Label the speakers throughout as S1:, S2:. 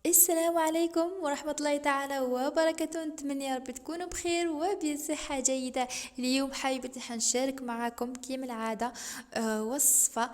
S1: السلام عليكم ورحمة الله تعالى وبركاته. نتمنى يا رب تكونوا بخير وبصحة جيدة. اليوم حابة حنشارك معكم كما العادة وصفة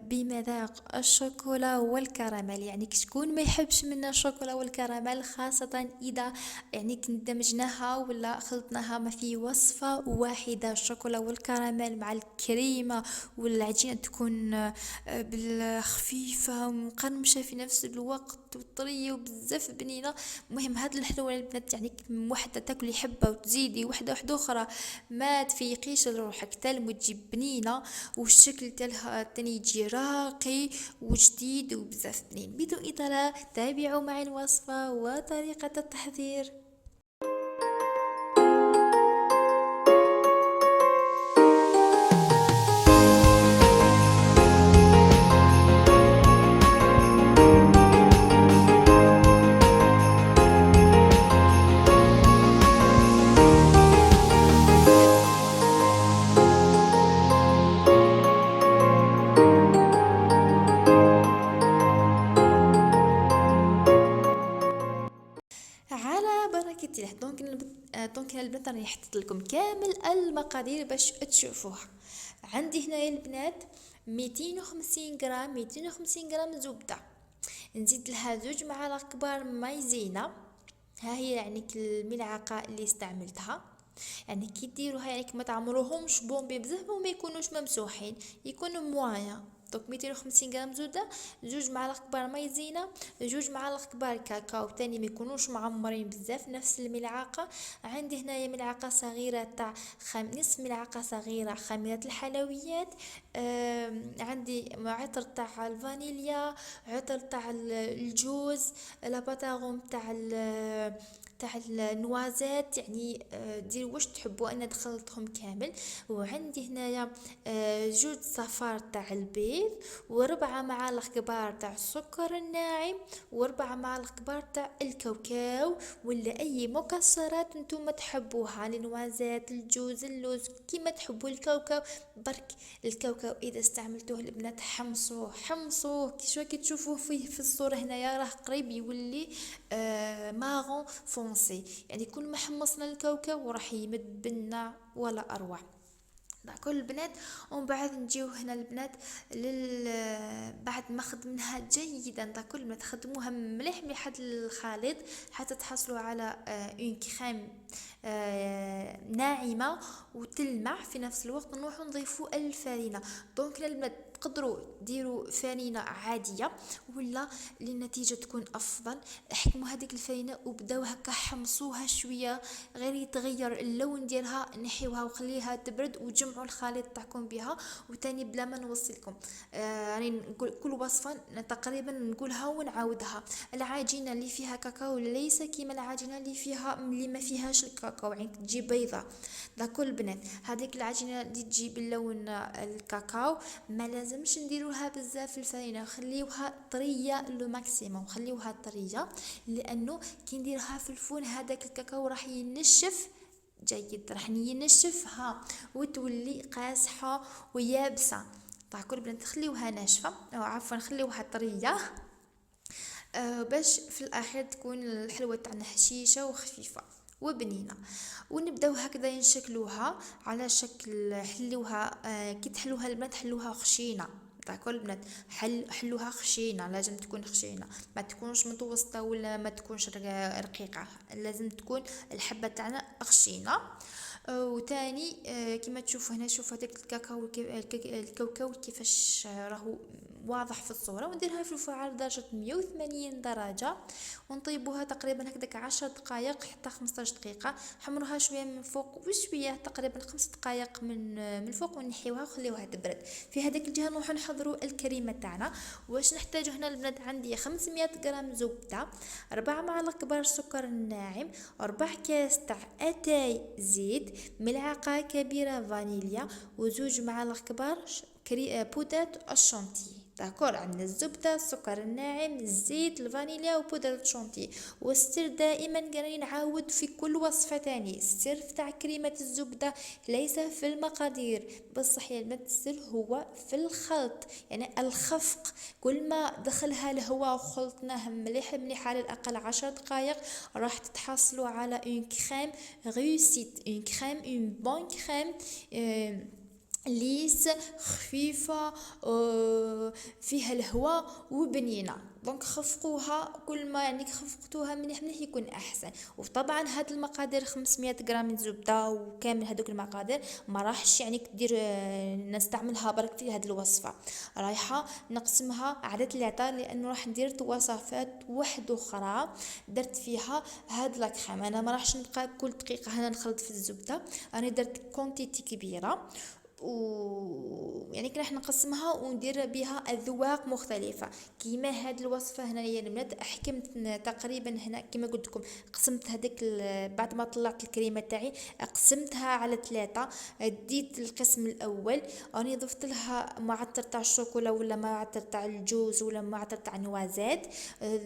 S1: بمذاق الشوكولا والكراميل. يعني شكون ما يحبش منا الشوكولا والكراميل، خاصة إذا يعني دمجناها ولا خلطناها ما في وصفة واحدة. الشوكولا والكراميل مع الكريمة والعجينة تكون بالخفيفة ومقرمشة في نفس الوقت وطرية وبزاف بنينة. المهم هاد الحلوة البنات، يعني وحدة تاكلي حبة وتزيدي وحدة أخرى ما تفيقيش لروحك تالم وتجيب بنينة، والشكل تالها تاني يجي راقي وجديد وبزاف بنين. بدون إطالة تابعوا معي الوصفة وطريقة التحضير. على بركة الله. دونك البنات راني حطيت لكم كامل المقادير باش تشوفوها. عندي هنا البنات 250 غرام زبدة، نزيد لها 2 معالق كبار مايزينا. ها هي يعني الملعقة اللي استعملتها. يعني كي ديروها يعني ما تعمروهمش بومبي بزاف وما يكونوش ممسوحين، يكونوا موايا. دونك 250 غرام زبده، 2 معالق كبار مايزينا، 2 معالق كبار كاكاو تاني ما يكونوش معمرين بزاف نفس الملعقه. عندي هنايا ملعقه صغيره تاع نصف ملعقه صغيره خميره الحلويات. عندي عطر تاع الفانيليا، عطر تاع الجوز، لاباتاغوم تاع النوازات. يعني ديروا واش تحبوا، انا دخلتهم كامل. وعندي هنايا 2 صفار تاع البيض، و4 معالق كبار تاع السكر الناعم، و4 معالق كبار تاع الكاوكاو ولا اي مكسرات نتوما تحبوها، النوازات الجوز اللوز كيما تحبوا. الكاوكاو برك، الكاوكاو اذا استعملتوه البنات حمصوه كي تشوفوه فيه في الصورة هنايا راه قريب يولي مارون فونسي. يعني كل ما حمصنا الكاوكاو راح يمد بنا ولا اروع. كل البنات. ومن بعد نجيو هنا البنات بعد ما خدمناها جيدا كل ما تخدموها مليح هاد الخليط حتى تحصلوا على اون كريم ناعمه وتلمع في نفس الوقت. نروحوا نضيفوا الفرينه. دونك البنات تقدروا ديروا فرينه عاديه ولا للنتيجه تكون افضل. احكموا هذيك الفرينه وبداو هكا حمصوها شويه غير يتغير اللون ديالها، نحيوها وخليها تبرد وجمعوا الخليط تاعكم بها. وتاني بلا ما نوصلكم راني نقول كل وصفه تقريبا نقولها ونعاودها. العجينه اللي فيها كاكاو ليس كيما العجينه اللي ما فيهاش الكاكاو، يعني تجي بيضه. كل البنات هذيك العجينه اللي تجي باللون الكاكاو ما لازمش نديروها بزاف في الفرينه، خليوها طريه لو ماكسيموم، خليوها طريه لانه كي نديرها في الفرن هذاك الكاكاو راح ينشف جيد، راح ينشفها وتولي قاصحه ويابسه. كل بنات خليوها ناشفه او عفوا خليوها طريه باش في الاخير تكون الحلوه تاعنا هشيشه وخفيفه وبنينه. ونبداو هكذا نشكلوها على شكل حلوها. كي تحلوها البنات حلوها خشينه. كل بنات حلوها خشينه، لازم تكون خشينه، ما تكونش متوسطه ولا ما تكونش رقيقه، لازم تكون الحبه تاعنا خشينه. وتاني كما تشوفوا هنا، شوفوا هذاك الكاوكاو كيفاش راهو واضح في الصورة. ونديرها في الفرن على درجة 180 درجة ونطيبوها تقريبا هكذاك 10 دقائق حتى 15 دقيقة. حمروها شوية من فوق وشوية تقريبا 5 دقائق من الفوق ونحيوها وخليوها تبرد. في هذيك الجهة نروح نحضروا الكريمة تاعنا. واش نحتاج هنا البنات؟ عندي 500 غرام زبدة، 4 معالق كبار سكر ناعم، 4 كاس تاع اتاي زيت، ملعقة كبيرة فانيليا، و2 معالق كبار بودرة الشانتي. داكور. عندنا الزبده، السكر الناعم، الزيت، الفانيليا وبودرة الشونتي. والسر دائما قاعدين نعاود في كل وصفه تاني، السر تاع كريمه الزبده ليس في المقادير بصح يا البنات، السر هو في الخلط، يعني الخفق. كل ما دخلها الهواء وخلطناه مليح مليح على الاقل 10 دقائق، راح تتحصلوا على اون كريم ريوسيت، اون كريم، اون بون كريم ليس خفيفة، فيها الهواء وبنينة. دونك خفقوها، كل ما يعني خفقتوها مليح مليح يكون احسن. وطبعا هاد المقادير 500 غرام من زبدة وكامل هذوك المقادير ما راحش يعني كدير نستعملها برك في هاد الوصفة، رايحة نقسمها على 3 لانه راح ندير وصفات واحدة اخرى درت فيها هاد لاكريم. انا ما راحش نبقى كل دقيقة هنا نخلط في الزبدة، انا درت كونتيتي كبيرة يعني كنا راح نقسمها وندير بها اذواق مختلفه. كيما هاد الوصفه هنايا البنات حكمت تقريبا هنا كيما قلت لكم، قسمت هذيك بعد ما طلعت الكريمه تاعي قسمتها على 3. ديت القسم الاول راني ضفت لها معطر تاع الشوكولا ولا معطر تاع الجوز ولا معطر تاع نوازات،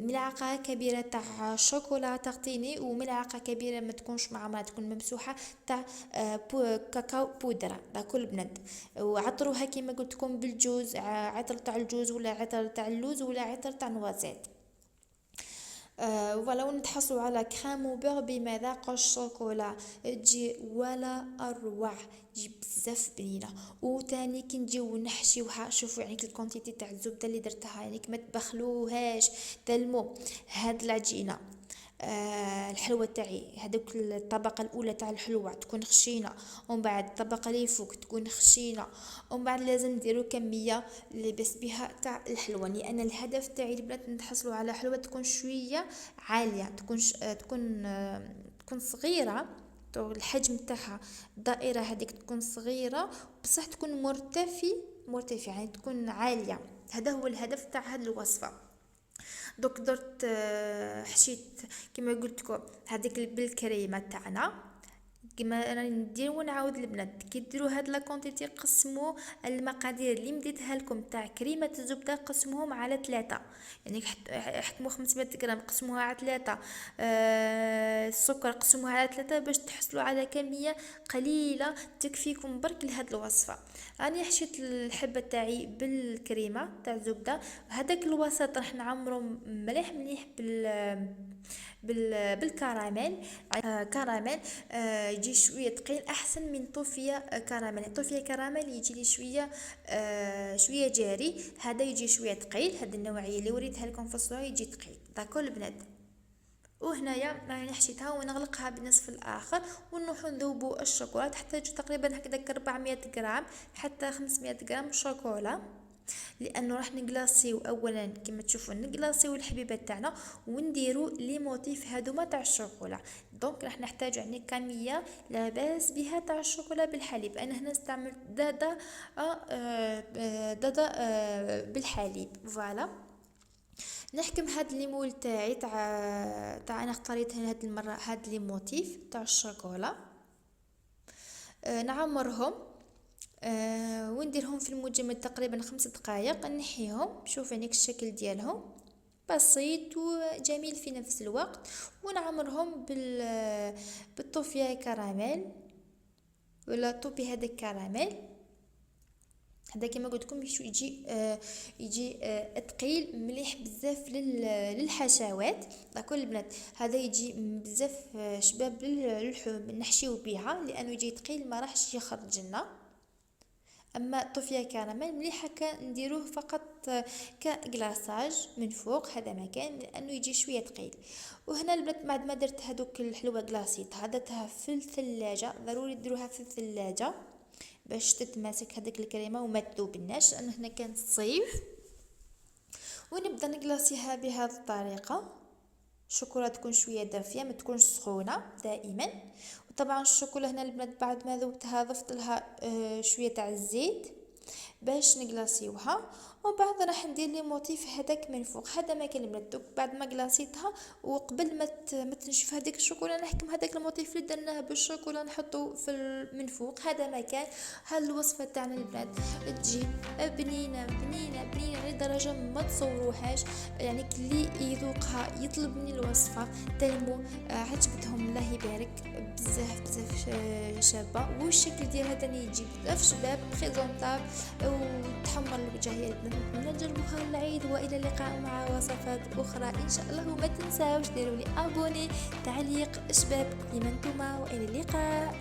S1: ملعقه كبيره تاع شوكولا تغطيني، وملعقه كبيره ما تكونش مع تكون ممسوحه تاع كاكاو بودره. كل بنات وعطروها كيما قلت لكم بالجوز، عطر تاع الجوز ولا عطر تاع اللوز ولا عطر تاع نوازات. ولو نتحصلوا على كريم وبيغ بمذاق الشوكولا تجي ولا اروع، تجي بزاف بنينه. وتاني كي نجيو نحشيوها، شوفوا يعني الكونتيتي تاع الزبده اللي درتها، يعني ما تبخلوهاش تلمو هاد العجينه. الحلوه تاعي هذوك الطبقه الاولى تاع الحلوه تكون خشينه، ومن بعد الطبقه اللي فوق تكون خشينه، ومن بعد لازم نديرو كميه اللي بس بها تاع الحلوه، لان الهدف تاعي البنات نتحصلوا على حلوه تكون شويه عاليه، تكون صغيره. الحجم تاعها الدائره هذيك تكون صغيره بصح تكون مرتفعه يعني تكون عاليه. هذا هو الهدف تاع هذه الوصفه. دوك درت حشيت كما قلت لكم هذيك بالكريمه تاعنا كما انا ندير ونعاود البنات. كي ديروا هاد لا كونتيتي قسموا المقادير اللي مديتها لكم تاع كريمه الزبده قسموهم على 3، يعني حكموا 500 غرام قسموها على 3، السكر قسموها على 3 باش تحصلوا على كميه قليله تكفيكم برك لهاد الوصفه. راني حشيت الحبه تاعي بالكريمه تاع الزبده، هذاك الوسط راح نعمرو مليح مليح بالكراميل. كراميل يجي شويه ثقيل احسن من طوفيه كراميل. طوفيه كراميل يجي لي شويه جاري، هذا يجي شويه ثقيل. هذه النوعيه اللي وريتها لكم في الصوره يجي ثقيل. داكور البنات. وهنايا راني حشيتها ونغلقها بنصف الاخر ونروحوا نذوبوا الشوكولا. تحتاج تقريبا هكذاك 400 غرام حتى 500 غرام شوكولا، لانه راح نقلاصيو اولا كما تشوفوا نقلاصيو الحبيبه تاعنا ونديروا لي موتيف هذوما تاع الشوكولا. دونك راح نحتاج يعني كميه لاباس بها تاع الشوكولا بالحليب. انا هنا استعملت دادا بالحليب. فوالا نحكم هاد لي مول تاعي تاع انا اختاريت هاد المره هاد لي موتيف تاع الشوكولا. نعمرهم ونديرهم في المجمد تقريبا 5 دقائق. نحيهم، شوف يعني الشكل ديالهم بسيط وجميل في نفس الوقت. ونعمرهم بالطوفيه كراميل ولا طوبي هذا الكراميل. هذا كما قلت لكم يجي ثقيل مليح بزاف للحشوات. داكو البنات هذا يجي بزاف شباب نحشيو بها لانه يجي ثقيل ما راحش يخرج لنا. اما طوفيه كراميل مليح هكا نديروه فقط كغلاصاج من فوق، هذا مكان لانه يجي شويه ثقيل. وهنا البنات بعد ما درت هذوك الحلوه غلاصيت هدرتها في الثلاجه، ضروري ديروها في الثلاجه باش تتماسك هذيك الكريمه وما تذوبناش لان هنا كان الصيف. ونبدا نقلاصيها بهذه الطريقه. الشوكولا تكون شويه دافيه ما تكونش سخونه دائما. وطبعا الشوكولا هنا البنات بعد ما ذوبتها ضفت لها شويه تاع الزيت باش نقلاصيوها. ومن بعد راح ندير لي موتيف هذاك من فوق. هذا ما كان البنات. دوك بعد ما قلاصيتها وقبل ما تنشف هذيك الشوكولا، نحكم هذاك الموتيف اللي درناه بالشوكولا نحطه من فوق. هذا ما كان. هاد الوصفه تاعنا البنات تجي بنينه بنينه بنينه لدرجه ما تصوروهاش. يعني كلي يذوقها يطلب مني الوصفه تلمو عجبتهم الله يبارك. بزاف بزاف شابه، والشكل ديالها تاني يجي بزاف شباب بريزونطابل وتحمر الوجه يا البنات. نتمنى تجربوها العيد، والى اللقاء مع وصفات اخرى ان شاء الله. وما تنساوش ديروا لي ابوني، تعليق، شباب كيما نتوما، والى اللقاء.